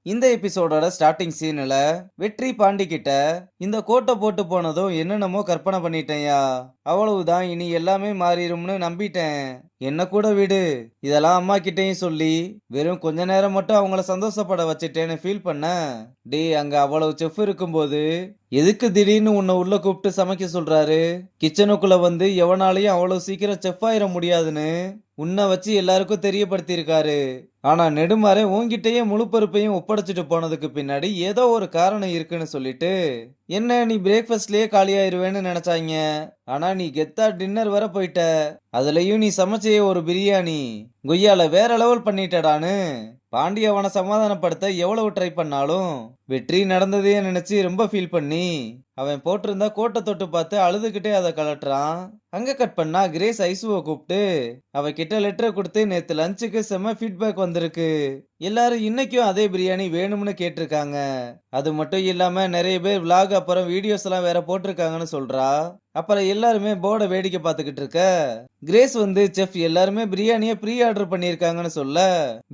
இந்த எபிசோடோட ஸ்டார்டிங் சீன்ல வெற்றி பாண்டி கிட்ட இந்த கோட்டை போட்டு போனதும் என்னென்னமோ கற்பனை பண்ணிட்டேன்யா. அவ்வளவுதான், இனி எல்லாமே மாறிடும்னு நம்பிட்டேன். என்ன கூட விடு, இதெல்லாம் அம்மா கிட்டயும் சொல்லி வெறும் கொஞ்ச நேரம் மட்டும் அவங்கள சந்தோஷப்பட வச்சுட்டேன்னு ஃபீல் பண்ண. டேய், அங்க அவ்வளவு செஃப் இருக்கும்போது எதுக்கு திடீர்னு உன்னை உள்ள கூப்பிட்டு சமைக்க சொல்றாரு? கிச்சனுக்குள்ள வந்து எவனாலையும் அவ்வளவு சீக்கிரம் செஃப் ஆயிட முடியாதுன்னு உன்னை வச்சு எல்லாருக்கும் தெரியப்படுத்தியிருக்காரு. ஆனா நெடுமாறே உன்கிட்டயே முழு பொறுப்பையும் ஒப்படைச்சிட்டு போனதுக்கு பின்னாடி ஏதோ ஒரு காரணம் இருக்குன்னு சொல்லிட்டு என்ன நீ பிரேக்ஃபாஸ்ட்லயே காலியாயிருவேன்னு நினைச்சாங்க. ஆனா நீ கெத்தா டின்னர் வர போயிட்ட. அதுலயும் நீ சமைச்சே ஒரு பிரியாணி கொய்யால வேற லெவல் பண்ணிட்டடான்னு பாண்டி அவனை சமாதானப்படுத்த எவ்வளவு ட்ரை பண்ணாலும் வெற்றி நடந்ததையே நினைச்சு ரொம்ப ஃபீல் பண்ணி அவன் போட்டிருந்தா கோட்டை தொட்டு பார்த்து அழுதுகிட்டே அதை கலட்டுறான். அங்க கட் பண்ணா கிரேஸ் ஐசுவை கூப்பிட்டு அவகிட்ட லெட்டரை கொடுத்து நேத்து லஞ்சுக்கு செம்ம ஃபீட்பேக் வந்திருக்கு. எல்லாரும் இன்னைக்கும் அதே பிரியாணி வேணும்னு கேட்டிருக்காங்க. அது மட்டும் இல்லாம நிறைய பேர் விளாக் அப்புறம் வீடியோஸ் எல்லாம் வேற போட்டிருக்காங்கன்னு சொல்றா. அப்புறம் எல்லாருமே போர்டை வேடிக்கை பார்த்துக்கிட்டு இருக்க கிரேஸ் வந்து செஃப் எல்லாருமே பிரியாணியை ப்ரீ ஆர்டர் பண்ணியிருக்காங்கன்னு சொல்ல,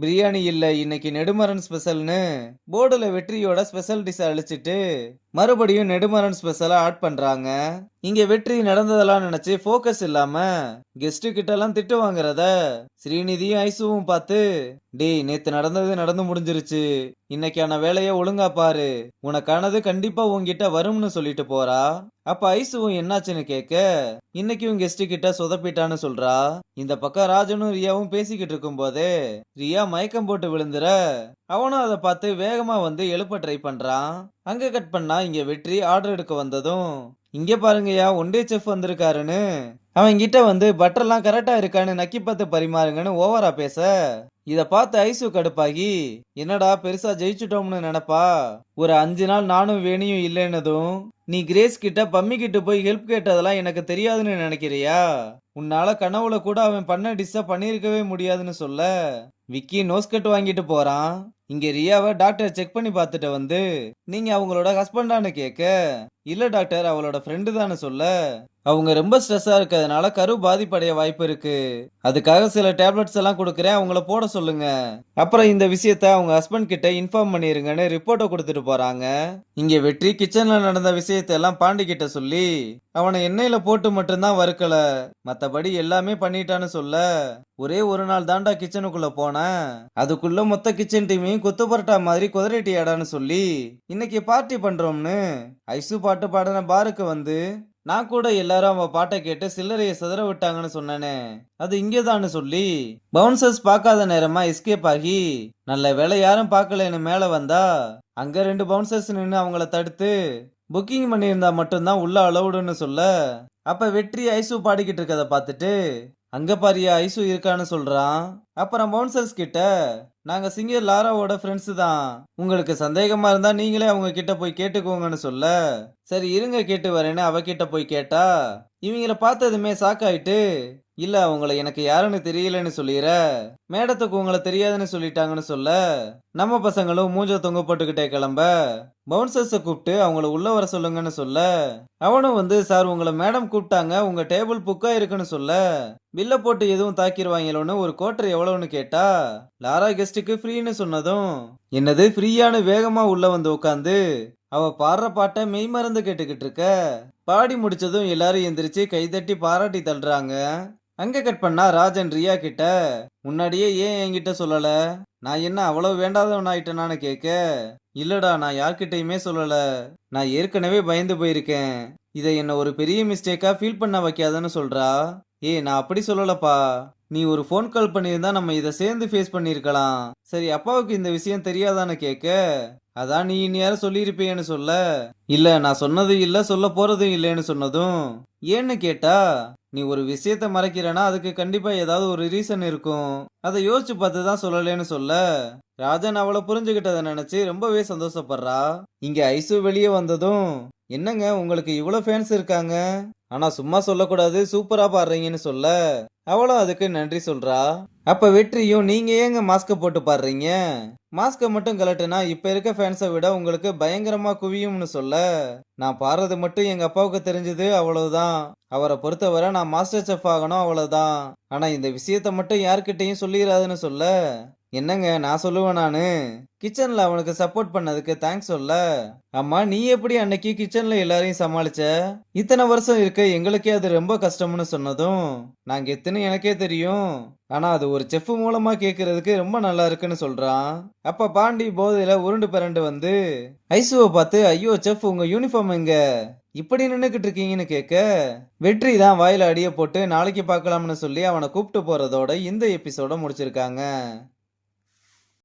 பிரியாணி இல்ல இன்னைக்கு நெடுமரன் ஸ்பெஷல்னு போர்டுல வெற்றியோட ஸ்பெஷல் டிஷ் அழிச்சிட்டு மறுபடியும் நெடுமரன் ஸ்பெஷலா ஆட் பண்றாங்க. இங்க வெற்றி நடந்ததெல்லாம் நினைச்சு போக்கஸ் இல்லாம கெஸ்ட் கிட்ட எல்லாம் திட்டு வாங்குறத ஸ்ரீநிதியும் ஐசுவும் பார்த்து, டேய் நேத்து நடந்தது நடந்து முடிஞ்சிருச்சு, இன்னைக்கான வேலைய ஒழுங்கா பாரு, உனக்கானது கண்டிப்பா உன்கிட்ட வரும்னு சொல்லிட்டு போறா. அப்ப ஐசுவும் என்னாச்சுன்னு கேட்க, இன்னைக்கும் கெஸ்ட் கிட்ட சொதப்பிட்டான்னு சொல்றா. இந்த பக்கம் ராஜனும் ரியாவும் பேசிக்கிட்டு இருக்கும் போதே ரியா மயக்கம் போட்டு விழுந்துற அவனும் அதை பார்த்து வேகமா வந்து எழுப்ப ட்ரை பண்றான். அங்க கட் பண்ணா இங்க வெற்றி ஆர்டர் எடுக்க வந்ததும், இங்க பாருங்கயா ஒன்டே செஃப் வந்திருக்காருன்னு அவன் கிட்ட வந்து பட்டர்லாம் கரெக்டா இருக்கான்னு நக்கி பார்த்து பரிமாறுங்கன்னு ஓவரா பேச, இத பார்த்து ஐசு கடுப்பாகி என்னடா பெருசா ஜெயிச்சுட்டோம்னு நினைப்பா. ஒரு 5 நாள் நானும் வேணியும் இல்லைன்னதும் நீ கிரேஸ் கிட்ட பம்மி கிட்ட போய் ஹெல்ப் கேட்டதெல்லாம் எனக்கு தெரியாதுன்னு நினைக்கிறியா? உன்னால கனவுல கூட அவன் பண்ண டிஸ்ஸ பண்ணிருக்கவே முடியாதுன்னு சொல்ல விக்கி நோஸ்கட் வாங்கிட்டு போறான். இங்க ரியாவை டாக்டர் செக் பண்ணி பார்த்துட்டு வந்து நீங்க அவங்களோட ஹஸ்பண்டான்னு கேட்க, இல்ல டாக்டர் அவளோட ஃப்ரெண்டு தானு சொல்ல, அவங்க ரொம்ப ஸ்ட்ரெஸ்ஸா இருக்கிறதுனால கரு பாதிப்படைய வாய்ப்பு இருக்கு, அதுக்காக சில டேப்லெட்ஸ் எல்லாம் கொடுக்குறேன் அவங்கள போட சொல்லுங்க, அப்புறம் இந்த விஷயத்த அவங்க ஹஸ்பண்ட் கிட்ட இன்ஃபார்ம் பண்ணிருங்கன்னு ரிப்போர்ட்டை கொடுத்துட்டு போறாங்க. இங்க வெற்றி கிச்சன்ல நடந்த விஷயத்த எல்லாம் பாண்டி கிட்ட சொல்லி அவனை எண்ணெயில போட்டு மட்டும்தான் வறுக்கல, மத்தபடி எல்லாமே பண்ணிட்டான்னு சொல்ல, ஒரே ஒரு நாள் தாண்டா கிச்சனுக்குள்ள போனேன், அதுக்குள்ள மொத்த கிச்சன் டீமையும் கொத்து பரோட்டா மாதிரி குதிரைட்டியாடான்னு சொல்லி இன்னைக்கு பார்ட்டி பண்றோம்னு ஐசு பாட்டு பாடின பாருக்கு வந்து நான் கூட எல்லாரும் அவன் பாட்டை கேட்டு சில்லறைய சிதற விட்டாங்கன்னு சொன்னானே அது இங்கேதான்னு சொல்லி பவுன்சர்ஸ் பார்க்காத நேரமா எஸ்கேப் ஆகி நல்ல வேலை யாரும் பார்க்கலன்னு மேல வந்தா அங்க 2 பவுன்சர்ஸ் நின்று அவங்கள தடுத்து புக்கிங் பண்ணியிருந்தா மட்டும்தான் உள்ள அலவுடுன்னு சொல்ல, அப்ப வெற்றி ஐசு பாடிக்கிட்டு இருக்கத பார்த்துட்டு அங்க பாரியா ஐசு இருக்கான்னு சொல்றான். அப்புறம் பவுன்சர்ஸ் கிட்ட நாங்க சிங்கர் லாராவோட ஃப்ரெண்ட்ஸ் தான், உங்களுக்கு சந்தேகமா இருந்தா நீங்களே அவங்க கிட்ட போய் கேட்டுக்கோங்கன்னு சொல்ல, சரி இருங்க கேட்டு வரேன்னு அவகிட்ட போய் கேட்டா இவங்கள பார்த்ததுமே சாக்காயிட்டு, இல்ல அவங்கள எனக்கு யாருன்னு தெரியலன்னு சொல்லிடுற, மேடத்துக்கு உங்களை தெரியாதுன்னு சொல்லிட்டாங்கன்னு சொல்ல, நம்ம பசங்களும் மூஞ்ச தொங்க போட்டுக்கிட்டே கிளம்ப பவுன்சர்ஸ கூப்பிட்டு அவங்கள உள்ள வர சொல்லுங்கன்னு சொல்ல, அவனும் வந்து சார் உங்களை மேடம் கூப்பிட்டாங்க உங்க டேபிள் புக்கா இருக்குன்னு சொல்ல, பில்ல போட்டு எதுவும் தாக்கிடுவாங்களோன்னு ஒரு கோட்டர் எவ்வளவுன்னு கேட்டா லாரா கெஸ்டுக்கு ஃப்ரீன்னு சொன்னதும் என்னது ஃப்ரீயானு வேகமா உள்ள வந்து உட்காந்து அவ பாடுற பாட்டை மெய் மறந்து கேட்டுக்கிட்டு இருக்க. பாடி முடிச்சதும் எல்லாரும் எந்திரிச்சு கைதட்டி பாராட்டி தள்ளுறாங்க. அங்க கட் பண்ணா ராஜன் ரியா கிட்ட முன்னாடியே ஏன் என்கிட்ட சொல்லல, நான் என்ன அவ்வளவு வேண்டாதவன் ஆயிட்டேனான்னு கேட்க, இல்லடா நான் யார்கிட்டயுமே சொல்லல, நான் ஏற்கனவே பயந்து போயிருக்கேன், இதை என்ன ஒரு பெரிய மிஸ்டேக்கா ஃபீல் பண்ண வைக்காதன்னு சொல்றா. நான் அப்படி சொல்லலப்பா, நீ ஒரு ஃபோன் கால் பண்ணியிருந்தா நம்ம இதை சேர்ந்து ஃபேஸ் பண்ணியிருக்கலாம், சரி அப்பாவுக்கு இந்த விஷயம் தெரியாதான்னு கேட்க, அதான் நீ இந்நேரம் சொல்லியிருப்பேன்னு சொல்ல, இல்ல நான் சொன்னது இல்ல சொல்ல போறதும் இல்லைன்னு சொன்னதும் ஏன்னு கேட்டா, நீ ஒரு விஷயத்த மறைக்கிறனா அதுக்கு கண்டிப்பா ஏதாவது ஒரு ரீசன் இருக்கும், அதை யோசிச்சு பார்த்து தான் சொல்லலேன்னு சொல்ல, ராஜன் அவளை புரிஞ்சுகிட்டதை நினைச்சு ரொம்பவே சந்தோஷப்படுறா. இங்க ஐசு வெளியே வந்ததும் என்னங்க உங்களுக்கு இவ்வளவு ஃபேன்ஸ் இருக்காங்க, ஆனா சும்மா சொல்லக்கூடாது சூப்பரா பாடுறீங்கன்னு சொல்ல, அவளும் அதுக்கு நன்றி சொல்றா. அப்ப வெற்றியும் நீங்க ஏங்க மாஸ்க போட்டு பாடுறீங்க, மாஸ்க மட்டும் கலட்டுனா இப்ப இருக்க ஃபேன்ஸை விட உங்களுக்கு பயங்கரமா குவியும்னு சொல்ல, நான் பாடுறது மட்டும் எங்க அப்பாவுக்கு தெரிஞ்சது அவ்வளவுதான், அவரை பொறுத்தவரை நான் மாஸ்டர் செஃப் ஆகணும் அவ்வளவுதான், ஆனா இந்த விஷயத்த மட்டும் யார்கிட்டையும் சொல்லிடாதுன்னு சொல்ல, என்னங்க நான் சொல்லுவேன் நானு. கிச்சன்ல அவனுக்கு சப்போர்ட் பண்ணதுக்கு தேங்க்ஸ் சொல்ல. அம்மா நீ எப்படி அன்னைக்கு கிச்சன்ல எல்லாரையும் சமாளிச்ச? இத்தனை வருஷம் இருக்க எங்களுக்கே அது ரொம்ப கஷ்டம்னு சொன்னதும், நான் கெத்துன்னு எனக்கே தெரியும். ஆனா அது ஒரு செஃப் மூலமா கேட்கறதுக்கு ரொம்ப நல்லா இருக்குன்னு சொல்றான். அப்ப பாண்டி போதையில உருண்டு பிரண்டு வந்து ஐசுவ பார்த்து, ஐயோ செஃப் உங்க யூனிஃபார்ம் எங்க? இப்படி நின்னுக்கிட்டு இருக்கீங்கன்னு கேட்க, வெற்றி தான் வாயில அடிய போட்டு நாளைக்கு பார்க்கலாம்னு சொல்லி அவனை கூப்பிட்டு போறதோட இந்த எபிசோட முடிச்சிருக்காங்க.